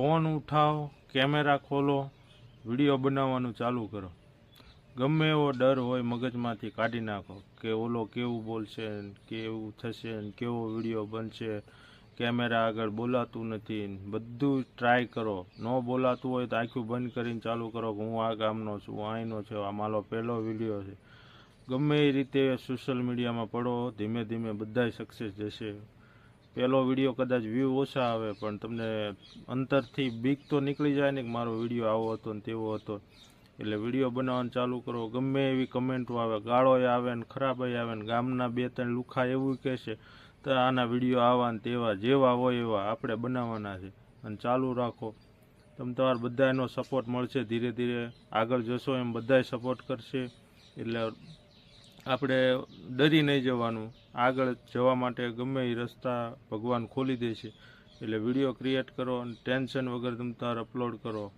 Phone ઉઠાવો, camera ખોલો, video બનાવવાનું ચાલુ કરો. ગમે એવો ડર હોય મગજમાંથી કાઢી નાખો કે ઓલો કેવું બોલશે, કેવું થશે, કેવો વિડીયો બનશે, કેમેરા આગળ બોલાતું નથી. બધું ટ્રાય કરો. ન બોલાતું હોય તો આખું બંધ કરીને ચાલુ કરો કે હું આ ગામનો છું, અહીંનો છે, આ મારો પહેલો વિડીયો છે. ગમે એ રીતે સોશિયલ મીડિયામાં પડો, ધીમે ધીમે બધાય સક્સેસ જશે. પહેલો વિડીયો કદાચ વ્યૂ ઓછા આવે પણ તમને અંતરથી બીક તો નીકળી જાય ને કે મારો વિડીયો આવો હતો ને તેવો હતો. એટલે વિડીયો બનાવવાનું ચાલુ કરો. ગમે એવી કમેન્ટો આવે, ગાળોય આવે ને ખરાબય આવે ને ગામના 2-3 લુખા એવું કહેશે તો આના વિડીયો આવા ને તેવા, જેવા હોય એવા આપણે બનાવવાના છે. અને ચાલુ રાખો. તમે તમારા બધાનો સપોર્ટ મળશે. ધીરે ધીરે આગળ જશો એમ બધાય સપોર્ટ કરશે. એટલે આપણે ડરી નહીં જવાનું. આગળ જવા માટે ગમે એ રસ્તા ભગવાન ખોલી દેશે. એટલે વિડીયો ક્રિએટ કરો અને ટેન્શન વગર તમે તાર અપલોડ કરો.